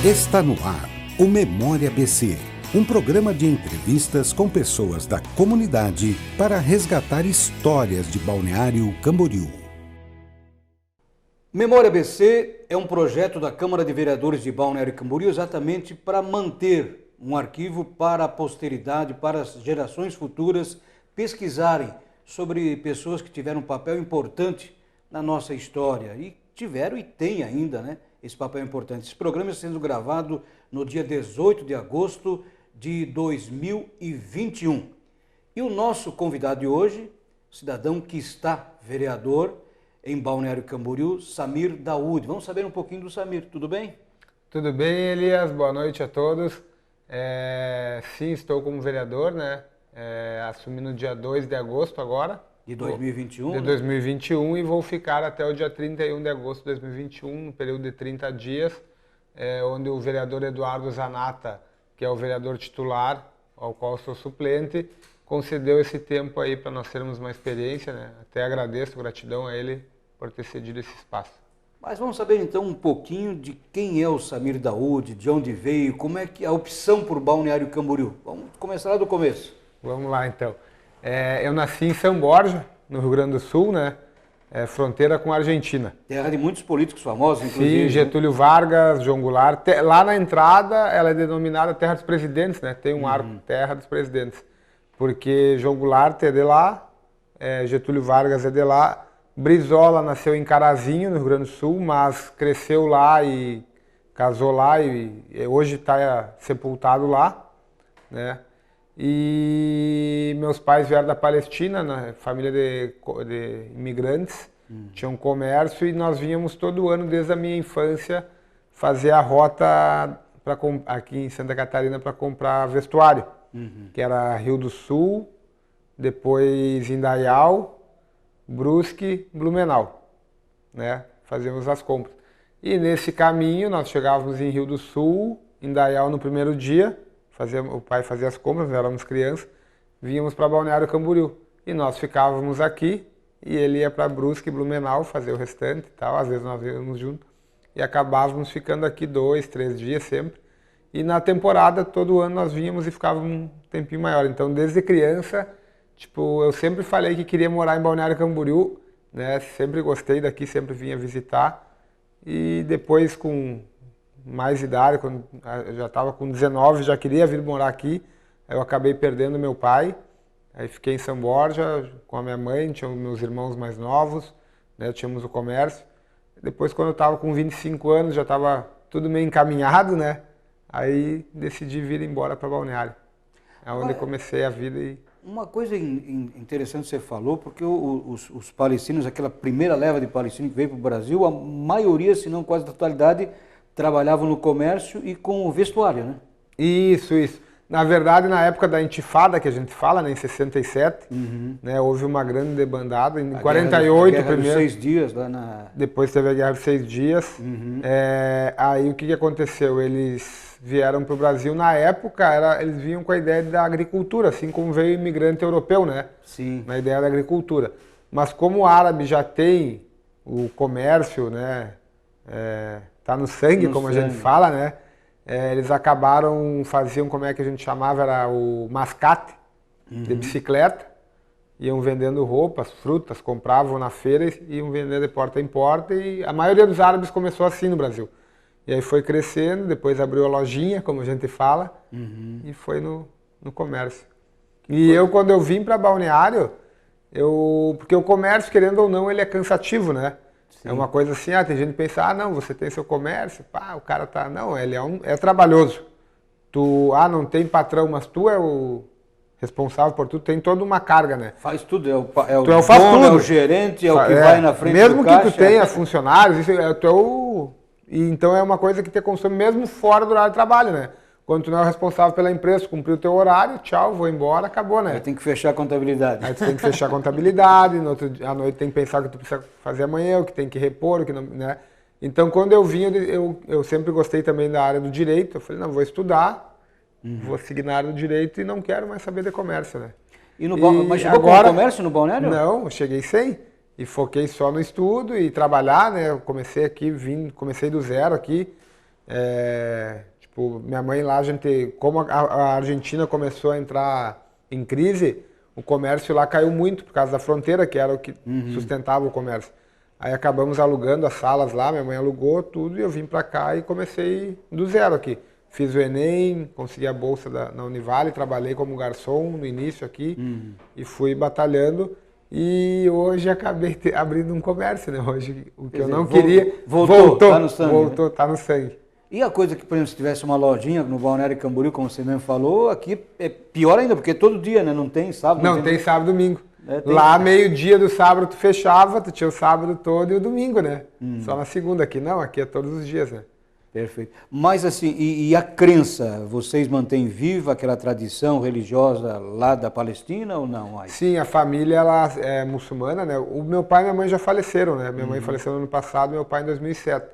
Está no ar o Memória BC, um programa de entrevistas com pessoas da comunidade para resgatar histórias de Balneário Camboriú. Memória BC é um projeto da Câmara de Vereadores de Balneário Camboriú exatamente para manter um arquivo para a posteridade, para as gerações futuras pesquisarem sobre pessoas que tiveram um papel importante na nossa história e tiveram e têm ainda, né, esse papel importante. Esse programa está sendo gravado no dia 18 de agosto de 2021. E o nosso convidado de hoje, cidadão que está vereador em Balneário Camboriú, Samir Daoud. Vamos saber um pouquinho do Samir, tudo bem? Tudo bem, Elias, boa noite a todos. Sim, estou como vereador, né? Assumi no dia 2 de agosto agora. De 2021? De 2021 e vou ficar até o dia 31 de agosto de 2021, no período de 30 dias, onde o vereador Eduardo Zanata, que é o vereador titular, ao qual sou suplente, concedeu esse tempo aí para nós termos uma experiência, né? Até agradeço, gratidão a ele por ter cedido esse espaço. Mas vamos saber então um pouquinho de quem é o Samir Daoud, de onde veio, como é que a opção por Balneário Camboriú. Vamos começar lá do começo. Vamos lá então. Eu nasci em São Borja, no Rio Grande do Sul, né? Fronteira com a Argentina. Terra de muitos políticos famosos, inclusive. Sim, Getúlio Vargas, João Goulart. Lá na entrada ela é denominada Terra dos Presidentes, né? Tem um arco Terra dos Presidentes. Porque João Goulart é de lá, Getúlio Vargas é de lá. Brizola nasceu em Carazinho, no Rio Grande do Sul, mas cresceu lá e casou lá e hoje está sepultado lá, né? E meus pais vieram da Palestina, né? Família de imigrantes, tinham comércio e nós vínhamos todo ano, desde a minha infância, fazer a rota aqui em Santa Catarina para comprar vestuário, que era Rio do Sul, depois Indaial, Brusque, Blumenau, né? Fazíamos as compras. E nesse caminho nós chegávamos em Rio do Sul, Indaial no primeiro dia, o pai fazia as compras, nós éramos crianças, vínhamos para Balneário Camboriú. E nós ficávamos aqui e ele ia para Brusque, Blumenau, fazer o restante e tal, às vezes nós íamos juntos. E acabávamos ficando aqui 2, 3 dias sempre. E na temporada, todo ano nós vínhamos e ficávamos um tempinho maior. Então, desde criança, eu sempre falei que queria morar em Balneário Camboriú, né? Sempre gostei daqui, sempre vinha visitar. E depois, com mais idade, quando eu já estava com 19, já queria vir morar aqui. Aí eu acabei perdendo meu pai. Aí fiquei em São Borja com a minha mãe, tinha meus irmãos mais novos, né? Tínhamos o comércio. Depois, quando eu estava com 25 anos, já estava tudo meio encaminhado, né? Aí decidi vir embora para Balneário. É onde comecei a vida. Uma coisa interessante que você falou, porque os palestinos, aquela primeira leva de palestinos que veio para o Brasil, a maioria, se não quase a totalidade, trabalhavam no comércio e com o vestuário, né? Isso. Na verdade, na época da intifada, que a gente fala, né, em 67, né, houve uma grande debandada. Em 48, guerra primeiro. Dos 6 dias lá na... Depois teve a Guerra dos 6 Dias. Aí o que aconteceu? Eles vieram para o Brasil, na época, eles vinham com a ideia da agricultura, assim como veio o imigrante europeu, né? Sim. Na ideia da agricultura. Mas como o árabe já tem o comércio, né? Tá no sangue, como a gente fala, né? Eles faziam, como é que a gente chamava, era o mascate de bicicleta, iam vendendo roupas, frutas, compravam na feira e iam vendendo de porta em porta, e a maioria dos árabes começou assim no Brasil. E aí foi crescendo, depois abriu a lojinha, como a gente fala, e foi no comércio. E quando eu vim para Balneário, porque o comércio, querendo ou não, ele é cansativo, né? Sim. É uma coisa assim, tem gente que pensa, não, você tem seu comércio, o cara tá... Não, ele é trabalhoso. Tu, não tem patrão, mas tu é o responsável por tudo, tem toda uma carga, né? Faz tudo, o faz dono, tudo. É o gerente, é o que vai na frente mesmo do caixa. Mesmo que tu tenha funcionários, então é uma coisa que te consome mesmo fora do horário de trabalho, né? Quando tu não é o responsável pela empresa, cumpriu o teu horário, tchau, vou embora, acabou, né? Aí tem que fechar a contabilidade. Aí tu tem que fechar a contabilidade, à noite tem que pensar o que tu precisa fazer amanhã, o que tem que repor, o que não, né? Então, quando eu vim, eu sempre gostei também da área do direito. Eu falei, não, vou estudar, vou seguir na área do direito e não quero mais saber de comércio, né? Mas chegou com o comércio no Balneário? Não, eu cheguei sem. E foquei só no estudo e trabalhar, né? Eu comecei aqui, comecei do zero aqui. Tipo, minha mãe lá, como a Argentina começou a entrar em crise, o comércio lá caiu muito por causa da fronteira, que era o que sustentava o comércio. Aí acabamos alugando as salas lá, minha mãe alugou tudo e eu vim para cá e comecei do zero aqui. Fiz o Enem, consegui a bolsa na Univale, trabalhei como garçom no início aqui e fui batalhando. E hoje acabei abrindo um comércio, né? Hoje o que eu não queria voltou, tá no sangue. Voltou, tá no sangue. E a coisa que, por exemplo, se tivesse uma lojinha no Balneário Camboriú, como você mesmo falou, aqui é pior ainda, porque todo dia, né? Não tem sábado. Não, tem sábado e domingo. Tem... Lá, meio-dia do sábado, tu fechava, tu tinha o sábado todo e o domingo, né? Só na segunda. Aqui não, aqui é todos os dias, né? Perfeito. Mas assim, e a crença, vocês mantêm viva aquela tradição religiosa lá da Palestina ou não? Mais? Sim, a família ela é muçulmana, né? O meu pai e minha mãe já faleceram, né? Minha mãe faleceu no ano passado, meu pai em 2007.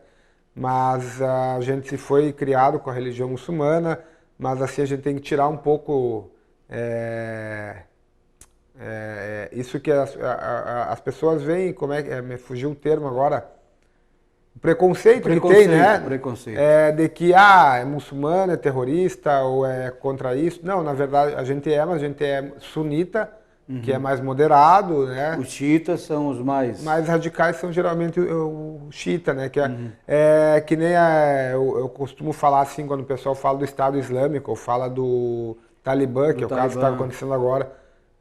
Mas a gente foi criado com a religião muçulmana, mas assim a gente tem que tirar um pouco isso que as pessoas veem, me fugiu o termo agora, o preconceito que tem, né? Preconceito. De que é muçulmano, é terrorista ou é contra isso. Não, na verdade a gente mas a gente é sunita, que é mais moderado, né? Os xiitas são os mais... Mais radicais são geralmente o xiita, né? Que que nem eu costumo falar assim, quando o pessoal fala do Estado Islâmico, ou fala do Talibã, que é o caso que está acontecendo agora,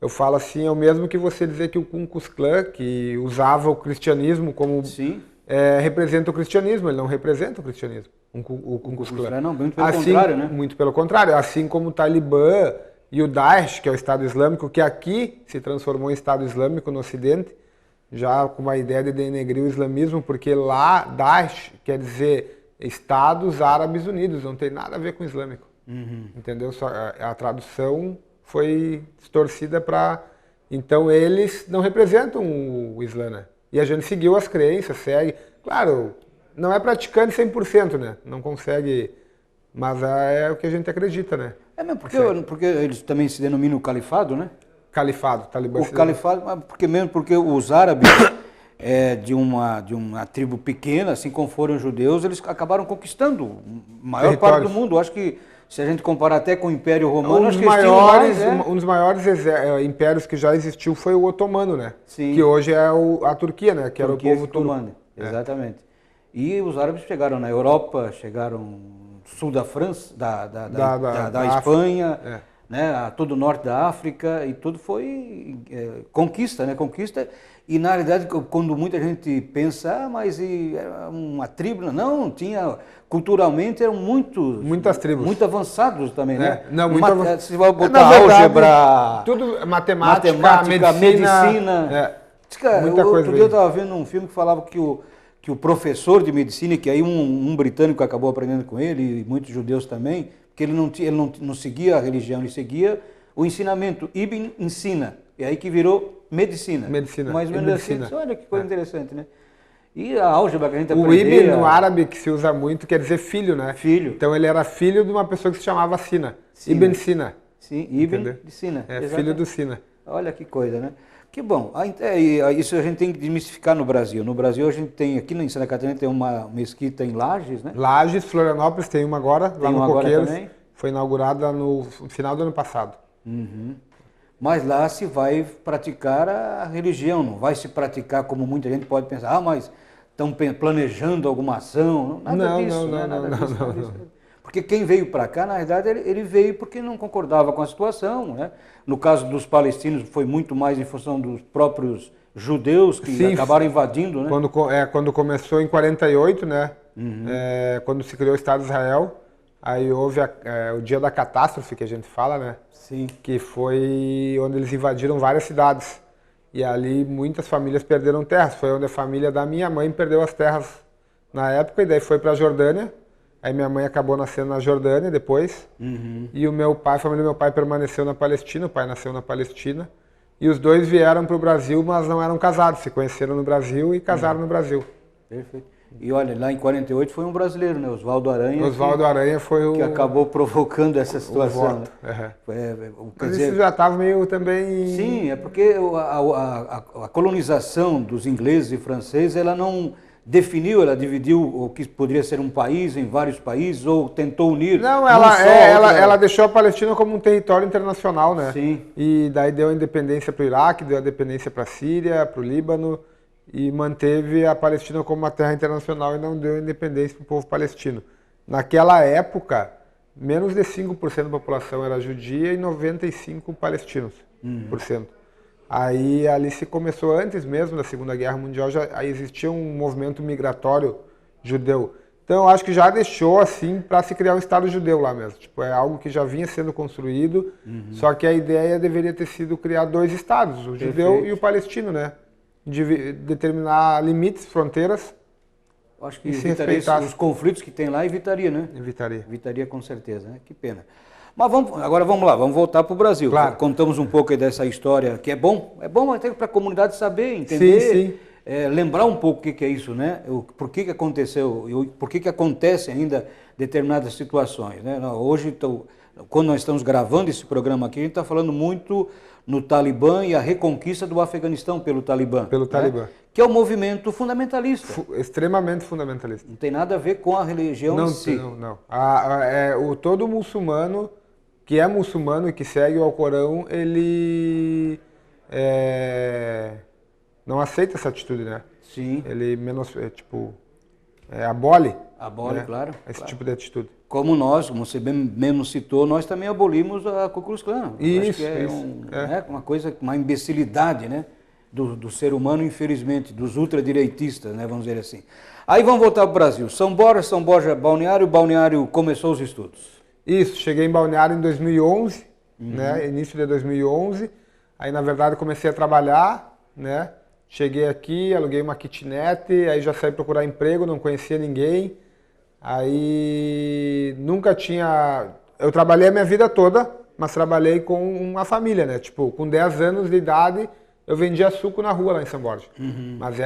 eu falo assim, é o mesmo que você dizer que o Ku Klux Klan, que usava o cristianismo como... Sim. Representa o cristianismo, ele não representa o cristianismo, o Ku Klux Klan. Não, muito pelo contrário, né? Muito pelo contrário, assim como o Talibã e o Daesh, que é o Estado Islâmico, que aqui se transformou em Estado Islâmico no Ocidente, já com uma ideia de denegrir o islamismo, porque lá Daesh quer dizer Estados Árabes Unidos, não tem nada a ver com o islâmico. Entendeu? Só a tradução foi distorcida para... Então eles não representam o Islã, né? E a gente seguiu as crenças, segue. Claro, não é praticante 100%, né? Não consegue... Mas é o que a gente acredita, né? É mesmo, porque eles também se denominam califado, né? Califado, Talibã. O califado, porque os árabes de uma tribo pequena, assim como foram os judeus, eles acabaram conquistando a maior parte do mundo. Eu acho que se a gente comparar até com o Império Romano, acho que um dos maiores impérios que já existiu foi o otomano, né? Sim. Que hoje é a Turquia, né? Que era o povo turco. Exatamente. E os árabes chegaram na Europa, chegaram sul da França, da Espanha, né, a todo o norte da África, e tudo foi conquista, né? Conquista. E na realidade, quando muita gente pensa, mas era uma tribo, não, tinha, culturalmente eram muitas tribos. Muito avançados também, né? Não, se vai botar álgebra, tudo matemática, medicina. Muita coisa. Outro dia eu estava vendo um filme que falava que o professor de medicina, que aí um britânico acabou aprendendo com ele, e muitos judeus também, porque ele não seguia a religião, ele seguia o ensinamento. Ibn ensina, e aí que virou medicina. Mais ou menos assim. Olha que coisa interessante, né? E a álgebra que a gente aprendeu... O Ibn, no árabe, que se usa muito, quer dizer filho, né? Filho. Então ele era filho de uma pessoa que se chamava Sina. Ibn Sina. Sim, Ibn de Sina. Filho do Sina. Olha que coisa, né? Que bom. Isso a gente tem que desmistificar no Brasil. No Brasil a gente tem, aqui em Santa Catarina tem uma mesquita em Lages, né? Lages, Florianópolis, tem uma agora, lá no Coqueiros. Também? Foi inaugurada no final do ano passado. Mas lá se vai praticar a religião, não vai se praticar como muita gente pode pensar, mas estão planejando alguma ação. Nada disso. Não. Porque quem veio para cá, na verdade, ele veio porque não concordava com a situação, né? No caso dos palestinos, foi muito mais em função dos próprios judeus que acabaram invadindo, né? Quando começou em 48, né? Quando se criou o Estado de Israel, aí houve o dia da catástrofe, que a gente fala, né? Sim. Que foi onde eles invadiram várias cidades. E ali muitas famílias perderam terras. Foi onde a família da minha mãe perdeu as terras na época, e daí foi para a Jordânia. Aí minha mãe acabou nascendo na Jordânia depois. E a família do meu pai permaneceu na Palestina, o pai nasceu na Palestina. E os dois vieram para o Brasil, mas não eram casados, se conheceram no Brasil e casaram no Brasil. Perfeito. E olha, lá em 48 foi um brasileiro, né? Oswaldo Aranha. Oswaldo Aranha foi o... que acabou provocando essa situação. O voto. Né? Mas isso já estava meio também... Sim, é porque a colonização dos ingleses e franceses, ela não definiu, ela dividiu o que poderia ser um país em vários países, ou tentou unir? Não, ela deixou a Palestina como um território internacional, né? Sim. E daí deu a independência para o Iraque, deu a independência para a Síria, para o Líbano, e manteve a Palestina como uma terra internacional e não deu independência para o povo palestino. Naquela época, menos de 5% da população era judia e 95% palestinos. Por cento. Aí ali se começou, antes mesmo da Segunda Guerra Mundial, já existia um movimento migratório judeu. Então eu acho que já deixou assim para se criar um Estado judeu lá mesmo. Tipo, é algo que já vinha sendo construído, só que a ideia deveria ter sido criar 2 estados, o judeu e o palestino, né? Determinar limites, fronteiras. Acho que evitaria os conflitos que tem lá, evitaria, né? Evitaria. Evitaria com certeza, né? Que pena. Mas agora vamos lá, vamos voltar para o Brasil. Claro. Contamos um pouco aí dessa história, que é bom até para a comunidade saber, entender, sim. Lembrar um pouco o que é isso, né? Por que aconteceu, por que acontecem ainda determinadas situações, né? Hoje, quando nós estamos gravando esse programa aqui, a gente está falando muito no Talibã e a reconquista do Afeganistão pelo Talibã. Pelo Talibã. Que é um movimento fundamentalista. Extremamente fundamentalista. Não tem nada a ver com a religião em si. Não. Todo muçulmano que é muçulmano e que segue o Alcorão, ele não aceita essa atitude, né? Sim. Ele abole. Abole, né? claro. Esse tipo de atitude. Como você bem mesmo citou, nós também abolimos a Ku Klux Klan. Isso, uma coisa, uma imbecilidade, né? Do ser humano, infelizmente, dos ultradireitistas, né? Vamos dizer assim. Aí vamos voltar para o Brasil. São Borja, Balneário começou os estudos. Isso, cheguei em Balneário em 2011, né? Início de 2011. Aí, na verdade, comecei a trabalhar, né? Cheguei aqui, aluguei uma kitnet, aí já saí procurar emprego, não conhecia ninguém. Aí nunca tinha... Eu trabalhei a minha vida toda, mas trabalhei com uma família, né? Tipo, com 10 anos de idade, eu vendia suco na rua lá em São Borja. Mas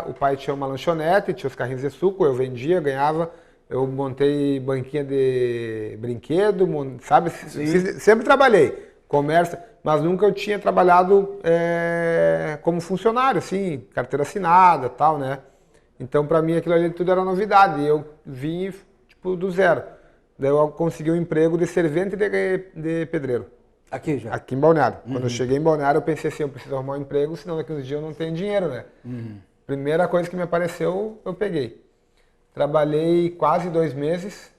o pai tinha uma lanchonete, tinha os carrinhos de suco, eu vendia, ganhava. Eu montei banquinha de brinquedo, sabe? Sempre trabalhei, comércio, mas nunca eu tinha trabalhado como funcionário, assim, carteira assinada e tal, né? Então, para mim, aquilo ali tudo era novidade. E eu vim, tipo, do zero. Daí eu consegui um emprego de servente de pedreiro. Aqui já? Aqui em Balneário. Quando eu cheguei em Balneário, eu pensei assim, eu preciso arrumar um emprego, senão daqui uns dias eu não tenho dinheiro, né? Primeira coisa que me apareceu, eu peguei. Trabalhei quase 2 meses.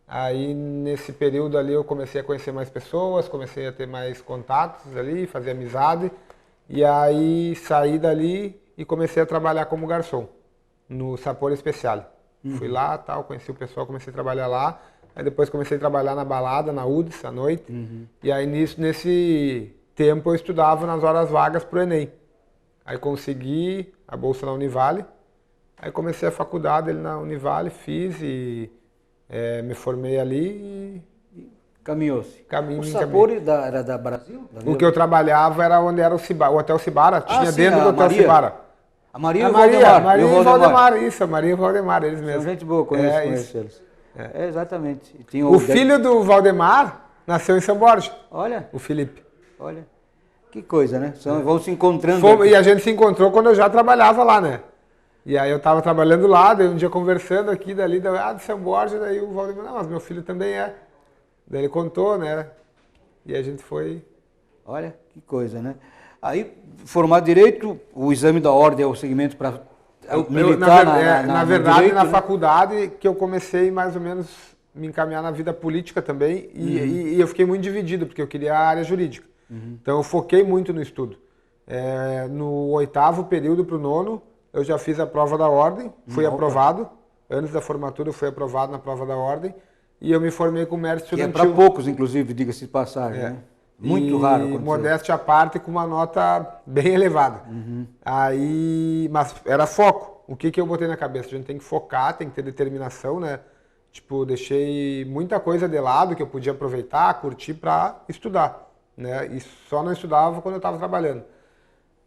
Aí, nesse período ali, eu comecei a conhecer mais pessoas, comecei a ter mais contatos ali, fazer amizade. E aí, saí dali e comecei a trabalhar como garçom no Sapor Speciale. Fui lá, tal, conheci o pessoal, comecei a trabalhar lá. Aí depois comecei a trabalhar na balada, na UDS, à noite. E aí nesse tempo eu estudava nas horas vagas pro Enem. Aí consegui a bolsa na Univale. Aí comecei a faculdade ali na Univale, fiz e me formei ali e... Caminhou-se. O Sapor era da Brasil? O que eu trabalhava era onde era o Hotel Cibara. Tinha sim, dentro do Hotel Cibara. A Maria e o Valdemar. Maria e o Valdemar, isso, a Maria e o Valdemar, eles mesmos. São gente boa, conheço eles. Exatamente. O filho do Valdemar nasceu em São Borja. Olha. O Felipe. Olha. Que coisa, né? Vão se encontrando. E a gente se encontrou quando eu já trabalhava lá, né? E aí eu estava trabalhando lá, daí um dia conversando aqui, dali, de São Borja, daí o Valdemar, não, mas meu filho também é. Daí ele contou, né? E a gente foi... Olha, que coisa, né? Aí, formado direito, o exame da ordem é o segmento para militar na verdade, direito, na né? faculdade que eu comecei mais ou menos me encaminhar na vida política também e eu fiquei muito dividido, porque eu queria a área jurídica. Então eu foquei muito no estudo. No 8º período para o 9º, eu já fiz a prova da ordem, fui aprovado. Antes da formatura eu fui aprovado na prova da ordem e eu me formei com mérito estudantil. Que é para poucos, inclusive, diga-se de passagem, né? Muito raro acontecer. Modéstia à parte, com uma nota bem elevada. Aí, mas era foco. O que eu botei na cabeça? A gente tem que focar, tem que ter determinação, né? Tipo, deixei muita coisa de lado que eu podia aproveitar, curtir para estudar, né? E só não estudava quando eu estava trabalhando.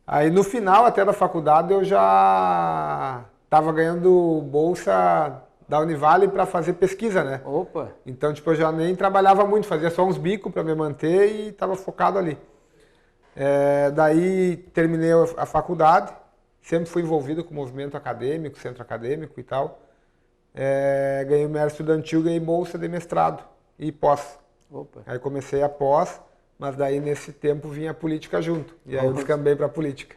Aí no final até da faculdade eu já estava ganhando bolsa da Univale para fazer pesquisa, né? Opa! Então, tipo, eu já nem trabalhava muito, fazia só uns bicos para me manter e estava focado ali. Daí terminei a faculdade, sempre fui envolvido com o movimento acadêmico, centro acadêmico e tal. Ganhei o mérito estudantil, ganhei bolsa de mestrado e pós. Opa. Aí comecei a pós, mas daí nesse tempo vinha a política junto. E aí eu descambei para a política.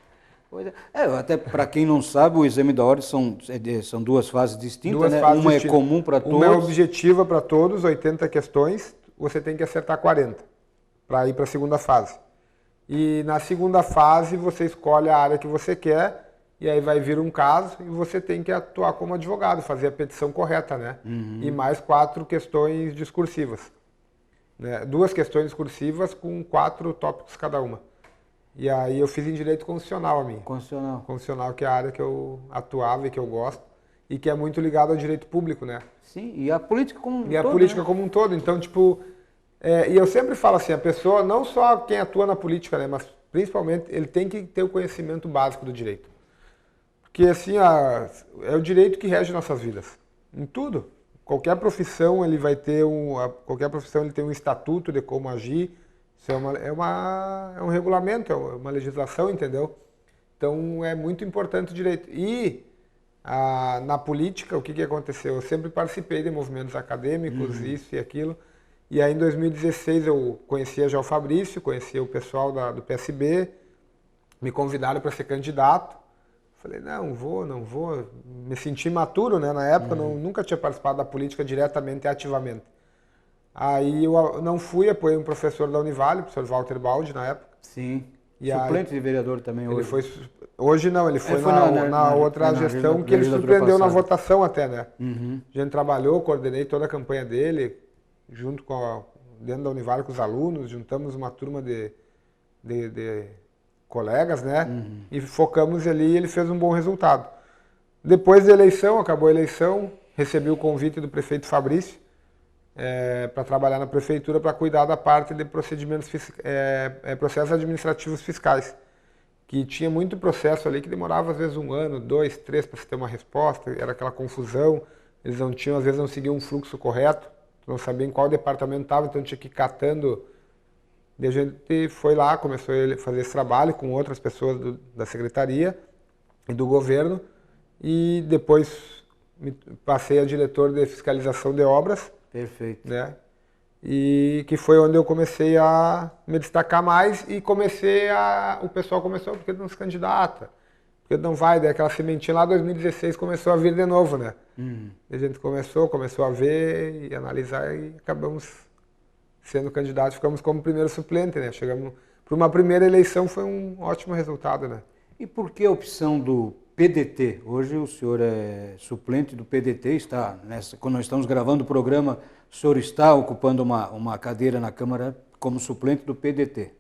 Até para quem não sabe, o exame da ordem são duas fases distintas, né? Uma é comum para todos. Uma é objetiva para todos, 80 questões, você tem que acertar 40 para ir para a segunda fase. E na segunda fase você escolhe a área que você quer, e aí vai vir um caso e você tem que atuar como advogado, fazer a petição correta, né? E mais 4 questões discursivas. Né? 2 questões discursivas com 4 tópicos cada uma. E aí eu fiz em direito constitucional a minha. Constitucional, que é a área que eu atuava e que eu gosto, e que é muito ligado ao direito público, né? Sim, e a política como um todo. E a política, né? Como um todo. Então, tipo, e eu sempre falo assim, a pessoa, não só quem atua na política, né? Mas principalmente ele tem que ter o conhecimento básico do direito. Porque assim, é o direito que rege nossas vidas. Em tudo. Qualquer profissão ele vai ter qualquer profissão ele tem um estatuto de como agir. Isso é um regulamento, é uma legislação, entendeu? Então é muito importante o direito. E na política, o que aconteceu? Eu sempre participei de movimentos acadêmicos, isso e aquilo. E aí em 2016 eu conhecia já o Fabrício, conhecia o pessoal do PSB, me convidaram para ser candidato. Falei, não vou. Me senti maturo, né? Na época, nunca tinha participado da política diretamente e ativamente. Aí eu não fui, apoiei um professor da Univale, o professor Walter Baldi, na época. Sim. E suplente de vereador também hoje. Hoje não, ele foi na outra gestão que ele surpreendeu na votação até, né? A gente trabalhou, coordenei toda a campanha dele, junto dentro da Univale com os alunos, juntamos uma turma de colegas, né? E focamos ali e ele fez um bom resultado. Depois da eleição, acabou a eleição, recebi o convite do prefeito Fabrício para trabalhar na prefeitura para cuidar da parte de procedimentos processos administrativos fiscais, que tinha muito processo ali que demorava às vezes 1 ano, 2, 3 para se ter uma resposta, era aquela confusão, eles não tinham, às vezes não seguiam um fluxo correto, não sabiam em qual departamento estava, então tinha que ir catando. E a gente foi lá, começou a fazer esse trabalho com outras pessoas da secretaria e do governo, e depois passei a diretor de fiscalização de obras. Perfeito. Né? E que foi onde eu comecei a me destacar mais e o pessoal começou, porque não se candidata, porque não vai, daí aquela sementinha lá, 2016 começou a vir de novo, né? A gente começou a ver e analisar e acabamos sendo candidatos, ficamos como primeiro suplente, né? Chegamos para uma primeira eleição, foi um ótimo resultado, né? E por que a opção do PDT? Hoje o senhor é suplente do PDT, quando nós estamos gravando o programa, o senhor está ocupando uma cadeira na Câmara como suplente do PDT.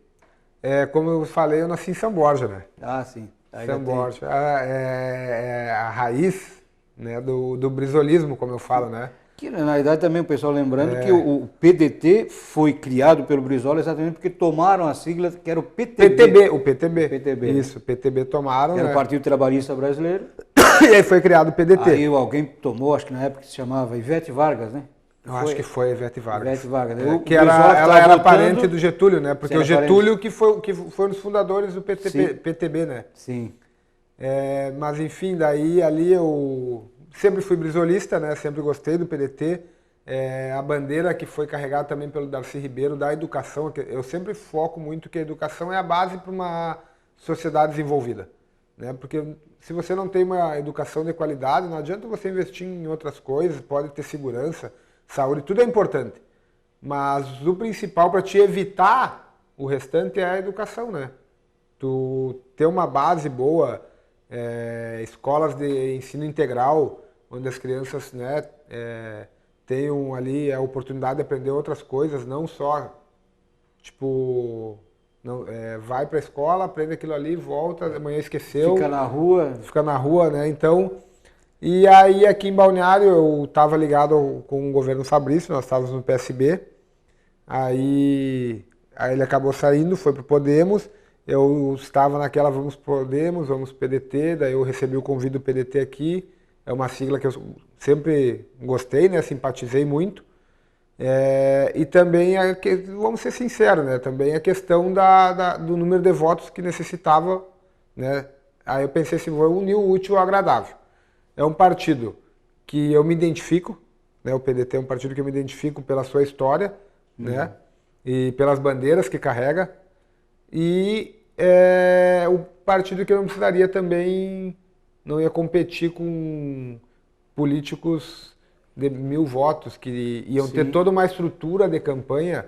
Como eu falei, eu nasci em São Borja, né? Ah, sim. São Borja. É a raiz, né, do brizolismo, como eu falo, né? Que, na realidade, também o pessoal lembrando que o PDT foi criado pelo Brizola exatamente porque tomaram a sigla que era o PTB. O PTB. Isso, o PTB tomaram. Que era o Partido Trabalhista Brasileiro. E aí foi criado o PDT. Aí alguém tomou, acho que na época se chamava Ivete Vargas, né? Acho que foi Ivete Vargas. Ivete Vargas. Ela era parente do Getúlio, né? Porque o Getúlio que foi um dos fundadores do PTB, né? Sim. Mas enfim, daí ali eu sempre fui brizolista, né? Sempre gostei do PDT. A bandeira que foi carregada também pelo Darcy Ribeiro da educação. Eu sempre foco muito que a educação é a base para uma sociedade desenvolvida, né? Porque se você não tem uma educação de qualidade, não adianta você investir em outras coisas, pode ter segurança, saúde, tudo é importante. Mas o principal para te evitar o restante é a educação, né? Tu ter uma base boa, escolas de ensino integral, onde as crianças, né, tenham ali a oportunidade de aprender outras coisas, não só, tipo, vai para a escola, aprende aquilo ali, volta, amanhã esqueceu. Fica na rua, né? Então, e aí aqui em Balneário eu estava ligado com o governo Fabrício, nós estávamos no PSB, aí ele acabou saindo, foi para o Podemos, eu estava naquela vamos Podemos, vamos PDT, daí eu recebi o convite do PDT aqui, é uma sigla que eu sempre gostei, né? Simpatizei muito. E também, vamos ser sinceros, né? Também a questão do número de votos que necessitava, né? Aí eu pensei assim, vou unir o útil ao agradável. É um partido que eu me identifico, né? O PDT é um partido que eu me identifico pela sua história, né? E pelas bandeiras que carrega. E é o partido que eu não precisaria também, não ia competir com políticos de 1000 votos, que iam ter toda uma estrutura de campanha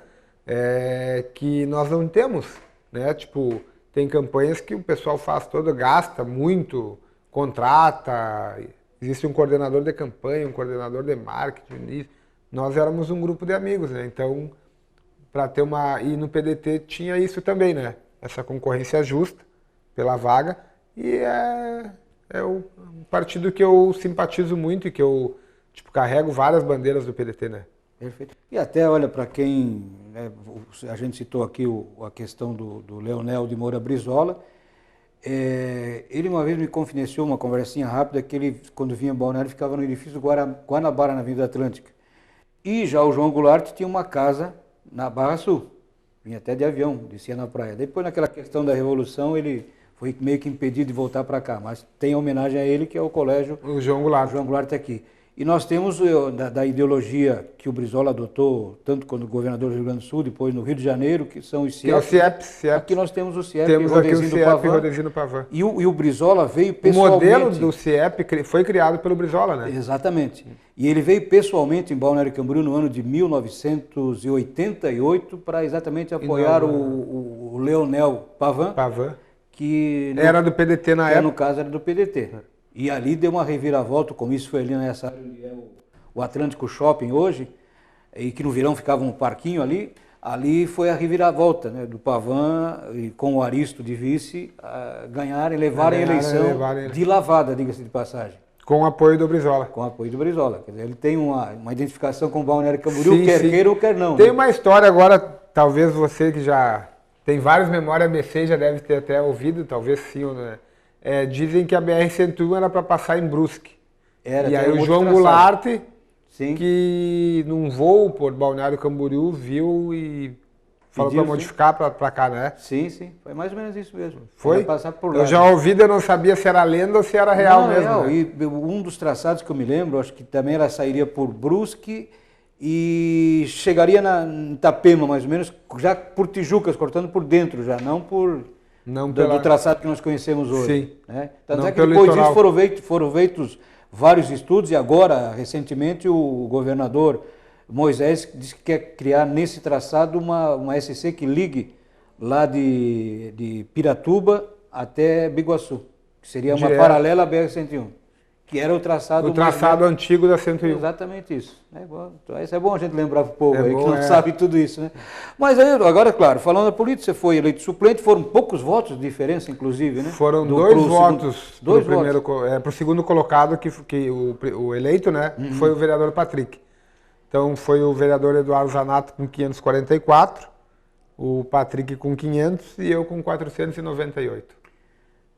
que nós não temos, né? Tipo, tem campanhas que o pessoal faz todo, gasta muito, contrata, existe um coordenador de campanha, um coordenador de marketing. Nós éramos um grupo de amigos, né? Então, para ter uma... E no PDT tinha isso também, né? Essa concorrência justa pela vaga. E é um partido que eu simpatizo muito e que eu carrego várias bandeiras do PDT, né? Perfeito. E até, olha, para quem... Né, a gente citou aqui a questão do Leonel de Moura Brizola. Ele uma vez me confidenciou uma conversinha rápida que ele, quando vinha em Balneário, ficava no edifício Guanabara, na Avenida Atlântica. E já o João Goulart tinha uma casa na Barra Sul. Vinha até de avião, descia na praia. Depois, naquela questão da Revolução, ele foi meio que impedido de voltar para cá. Mas tem homenagem a ele, que é o colégio... O João Goulart. O João Goulart aqui. E nós temos da ideologia que o Brizola adotou, tanto quando governador do Rio Grande do Sul, depois no Rio de Janeiro, que são os CIEP. Que é o CIEP. Aqui nós temos o CIEP, temos aqui o CIEP e Rodezino Pavan. E o Brizola veio pessoalmente... O modelo do CIEP foi criado pelo Brizola, né? Exatamente. E ele veio pessoalmente em Balneário Camboriú no ano de 1988 para exatamente apoiar o Leonel Pavan. Que era do PDT na época. No caso era do PDT. E ali deu uma reviravolta, como isso foi ali nessa área onde é o Atlântico Shopping hoje, e que no verão ficava um parquinho ali. Ali foi a reviravolta, né, do Pavan e com o Aristo de vice ganharem, levarem a eleição de lavada, diga-se de passagem. Com o apoio do Brizola. Com o apoio do Brizola. Quer dizer, ele tem uma identificação com o Balneário Camboriú, quer queira ou quer não. Tem, né? Uma história agora, talvez você que já tem vários memórias ABC, já deve ter até ouvido, talvez sim, né? Dizem que a BR-101 era para passar em Brusque. E aí o João Goulart, que num voo por Balneário Camboriú, viu e falou para modificar para cá, né? Sim, foi mais ou menos isso mesmo. Foi? Passar por lá, eu já ouvi, eu não sabia se era lenda ou se era real mesmo. Real. Né? E um dos traçados que eu me lembro, acho que também ela sairia por Brusque e chegaria em Itapema, mais ou menos, já por Tijucas, cortando por dentro já, não por... do traçado que nós conhecemos hoje. Sim. Né? Tanto é que depois disso foram feitos vários estudos e agora, recentemente, o governador Moisés disse que quer criar nesse traçado uma SC que ligue lá de Piratuba até Biguaçu, que seria uma paralela à BR-101, que era o traçado... O traçado antigo da 101. Exatamente isso. Então, isso é bom a gente lembrar para o povo aí, que não sabe tudo isso, né? Mas aí, agora, claro, falando da política, você foi eleito suplente, foram poucos votos de diferença, inclusive, né? Foram dois votos para o segundo colocado, que o eleito, né, foi o vereador Patrick. Então, foi o vereador Eduardo Zanato com 544, o Patrick com 500 e eu com 498.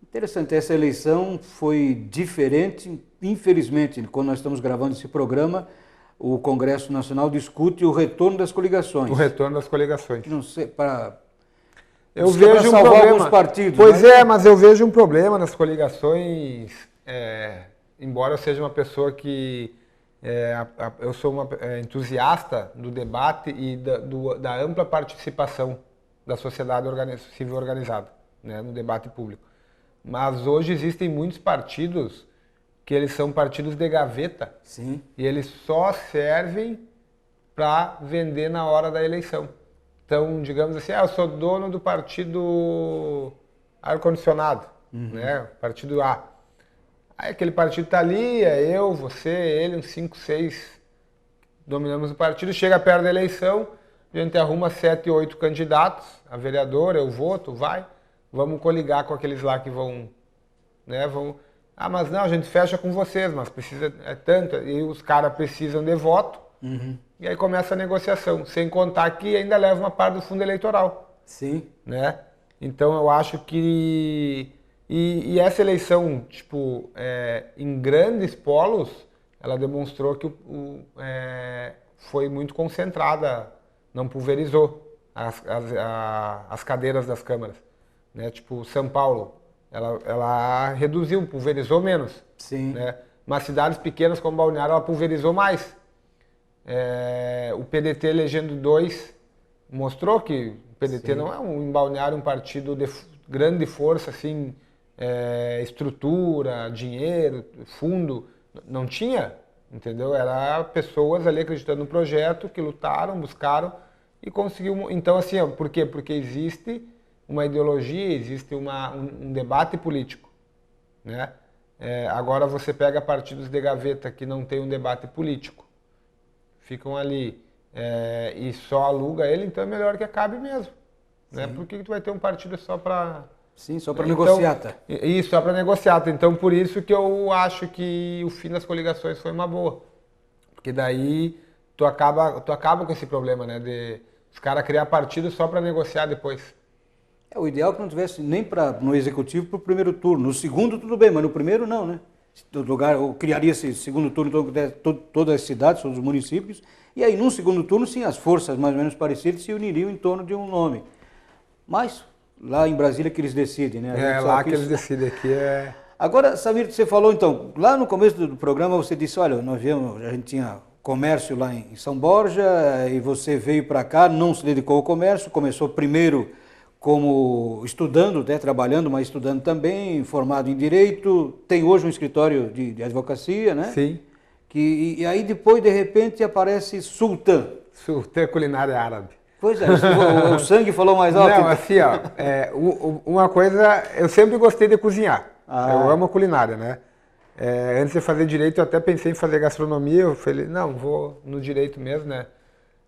Interessante, essa eleição foi diferente, infelizmente, quando nós estamos gravando esse programa, o Congresso Nacional discute o retorno das coligações. O retorno das coligações. Não sei, para vejo um problema. Alguns partidos. Pois mas eu vejo um problema nas coligações, embora eu seja uma pessoa que... eu sou entusiasta do debate e da ampla participação da sociedade civil organizada, né, no debate público. Mas hoje existem muitos partidos que eles são partidos de gaveta. Sim. E eles só servem para vender na hora da eleição. Então, digamos assim, eu sou dono do partido ar-condicionado, né? Partido A. Aí aquele partido está ali, eu, você, ele, uns 5, 6 dominamos o partido. Chega perto da eleição, a gente arruma 7, 8 candidatos, a vereadora, eu voto, vai. Vamos coligar com aqueles lá que vão, né, mas não, a gente fecha com vocês, mas precisa, tanto, e os caras precisam de voto, e aí começa a negociação, sem contar que ainda leva uma parte do fundo eleitoral. Sim. Né? Então eu acho que, e essa eleição, em grandes polos, ela demonstrou que foi muito concentrada, não pulverizou as cadeiras das câmaras. Né? Tipo, São Paulo, ela reduziu, pulverizou menos. Sim. Né? Mas cidades pequenas como Balneário, ela pulverizou mais. O PDT elegendo 2 mostrou que o PDT não é em Balneário um partido de grande força, assim, estrutura, dinheiro, fundo, não tinha, entendeu? Era pessoas ali acreditando no projeto, que lutaram, buscaram e conseguiu. Então, assim, por quê? Porque existe uma ideologia, existe um debate político, né? Agora você pega partidos de gaveta que não tem um debate político, ficam ali e só aluga ele, então é melhor que acabe mesmo, né? Por que tu vai ter um partido só para... Sim, só para negociata. Isso, só para negociata. Então, por isso que eu acho que o fim das coligações foi uma boa. Porque daí tu acaba com esse problema, né? De os caras criar partido só para negociar depois. O ideal é que não tivesse nem no executivo para o primeiro turno. No segundo, tudo bem, mas no primeiro, não, né? Eu criaria esse segundo turno em todas as cidades, todos os municípios. E aí, num segundo turno, sim, as forças mais ou menos parecidas se uniriam em torno de um nome. Mas... lá em Brasília que eles decidem, né? Lá que eles decidem, aqui Agora, Samir, você falou então, lá no começo do programa você disse, olha, a gente tinha comércio lá em São Borja e você veio para cá, não se dedicou ao comércio, começou primeiro como estudando, né, trabalhando, mas estudando também, formado em Direito, tem hoje um escritório de advocacia, né? Sim. E aí depois, de repente, aparece Sultan. Sultan culinária árabe. Pois é, o sangue falou mais alto. Não, assim, ó, uma coisa, eu sempre gostei de cozinhar. Eu amo a culinária, né? Antes de fazer direito, eu até pensei em fazer gastronomia, eu falei, não, vou no direito mesmo, né?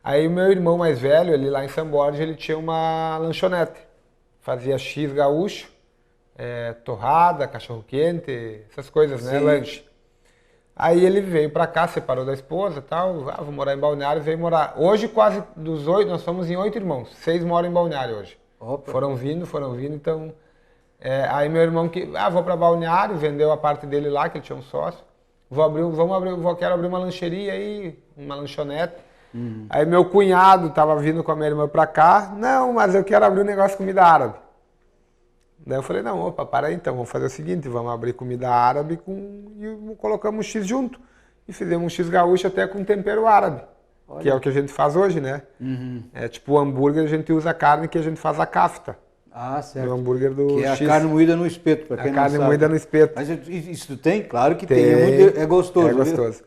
Aí o meu irmão mais velho, ele lá em São Borja, ele tinha uma lanchonete. Fazia X gaúcho, torrada, cachorro-quente, essas coisas, né? Lanche. Aí ele veio pra cá, separou da esposa e tal, vou morar em Balneário, veio morar. Hoje quase dos 8, nós somos em 8 irmãos, 6 moram em Balneário hoje. Opa. Foram vindo, então... aí meu irmão, vou pra Balneário, vendeu a parte dele lá, que ele tinha um sócio. Quero abrir uma lancheria aí, uma lanchonete. Aí meu cunhado tava vindo com a minha irmã pra cá, não, mas eu quero abrir um negócio de comida árabe. Daí eu falei, não, opa, para aí então, vamos fazer o seguinte, vamos abrir comida árabe e colocamos um X junto. E fizemos um X gaúcho até com tempero árabe, que é o que a gente faz hoje, né? Tipo o hambúrguer, a gente usa a carne que a gente faz a kafta. Ah, certo. O hambúrguer do que é X. A carne moída no espeto, para quem não sabe. A carne moída no espeto. Mas isso tem? Claro que tem. É gostoso. É gostoso.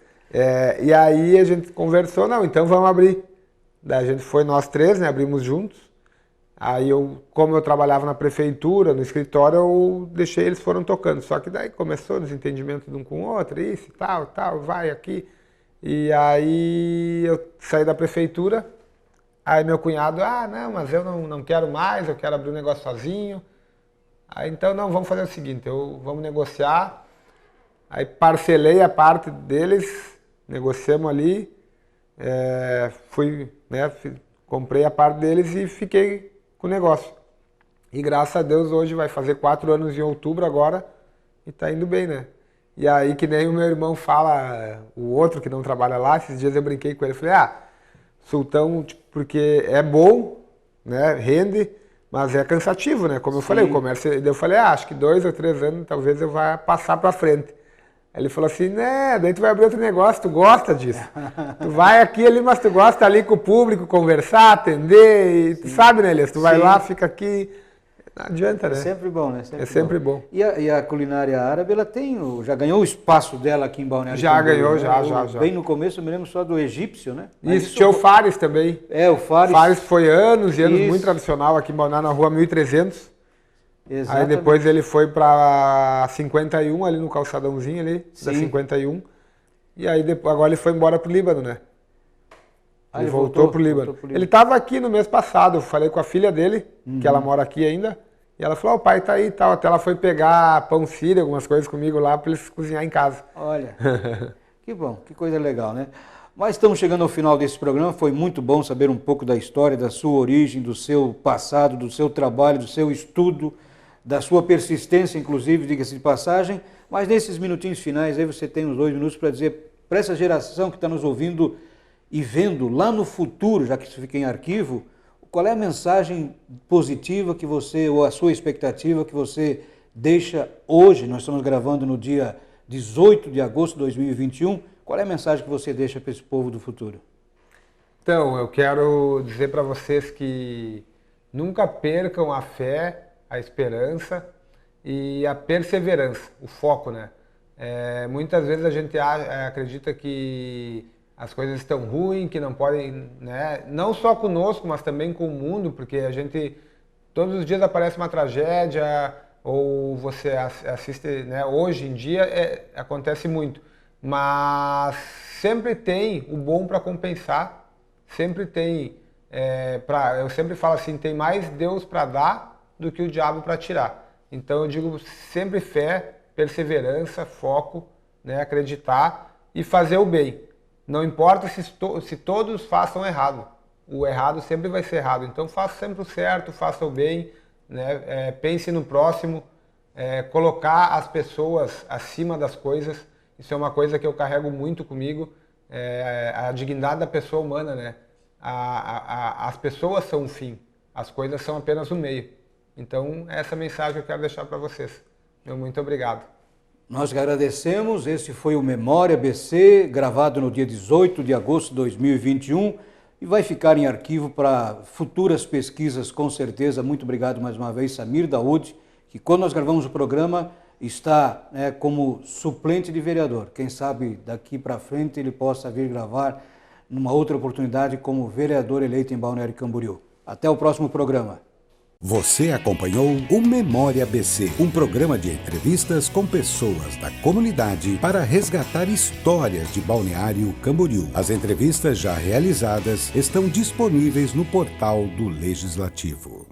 E aí a gente conversou, não, então vamos abrir. Daí a gente foi nós 3, né, abrimos juntos. Aí como eu trabalhava na prefeitura, no escritório, eu deixei, eles foram tocando. Só que daí começou o desentendimento de um com o outro, isso, tal, vai aqui. E aí eu saí da prefeitura, aí meu cunhado, não, mas eu não quero mais, eu quero abrir um negócio sozinho. Aí então, não, vamos fazer o seguinte, vamos negociar. Aí parcelei a parte deles, negociamos ali, comprei a parte deles e fiquei com o negócio. E graças a Deus hoje vai fazer 4 anos em outubro agora e tá indo bem, né? E aí que nem o meu irmão fala, o outro que não trabalha lá, esses dias eu brinquei com ele, falei, Sultão, porque é bom, né, rende, mas é cansativo, né? Como eu falei, o comércio, eu falei, acho que 2 ou 3 anos talvez eu vá passar pra frente. Aí ele falou assim, né, daí tu vai abrir outro negócio, tu gosta disso. Tu vai aqui ali, mas tu gosta ali com o público, conversar, atender, e tu sabe, né, Elias? Tu vai lá, fica aqui, não adianta, né? É sempre bom, né? Sempre bom. E a culinária árabe, ela já ganhou o espaço dela aqui em Balneário? Já ganhou, né? já. Bem no começo, eu me lembro só do egípcio, né? Isso, tinha o Fares também. O Fares. Fares foi anos e anos, muito tradicional aqui em Balneário, na rua 1300. Exatamente. Aí depois ele foi para 51, ali no calçadãozinho ali, da 51. E aí depois, agora ele foi embora pro Líbano, né? Ele voltou pro Líbano. Ele estava aqui no mês passado, eu falei com a filha dele, que ela mora aqui ainda. E ela falou, o pai tá aí e tal. Até ela foi pegar pão sírio, algumas coisas comigo lá, para eles cozinhar em casa. Olha, que bom, que coisa legal, né? Mas estamos chegando ao final desse programa, foi muito bom saber um pouco da história, da sua origem, do seu passado, do seu trabalho, do seu estudo, da sua persistência, inclusive, diga-se de passagem, mas nesses minutinhos finais aí você tem uns 2 minutos para dizer para essa geração que está nos ouvindo e vendo lá no futuro, já que isso fica em arquivo, qual é a mensagem positiva que você, ou a sua expectativa que você deixa hoje, nós estamos gravando no dia 18 de agosto de 2021, qual é a mensagem que você deixa para esse povo do futuro? Então, eu quero dizer para vocês que nunca percam a fé, a esperança e a perseverança, o foco, né? Muitas vezes a gente acredita que as coisas estão ruins, que não podem, né? Não só conosco, mas também com o mundo, porque a gente, todos os dias aparece uma tragédia, ou você assiste, né? Hoje em dia acontece muito, mas sempre tem o bom para compensar, sempre tem, eu sempre falo assim, tem mais Deus para dar do que o diabo para tirar. Então eu digo sempre fé, perseverança, foco, né? Acreditar e fazer o bem. Não importa se todos façam errado, o errado sempre vai ser errado. Então faça sempre o certo, faça o bem, né? Pense no próximo, colocar as pessoas acima das coisas. Isso é uma coisa que eu carrego muito comigo, a dignidade da pessoa humana, né? As pessoas são o fim, as coisas são apenas o meio. Então, essa mensagem eu quero deixar para vocês. Meu muito obrigado. Nós que agradecemos. Esse foi o Memória BC, gravado no dia 18 de agosto de 2021 e vai ficar em arquivo para futuras pesquisas, com certeza. Muito obrigado mais uma vez, Samir Daoud, que quando nós gravamos o programa está como suplente de vereador. Quem sabe daqui para frente ele possa vir gravar numa outra oportunidade como vereador eleito em Balneário Camboriú. Até o próximo programa. Você acompanhou o Memória BC, um programa de entrevistas com pessoas da comunidade para resgatar histórias de Balneário Camboriú. As entrevistas já realizadas estão disponíveis no portal do Legislativo.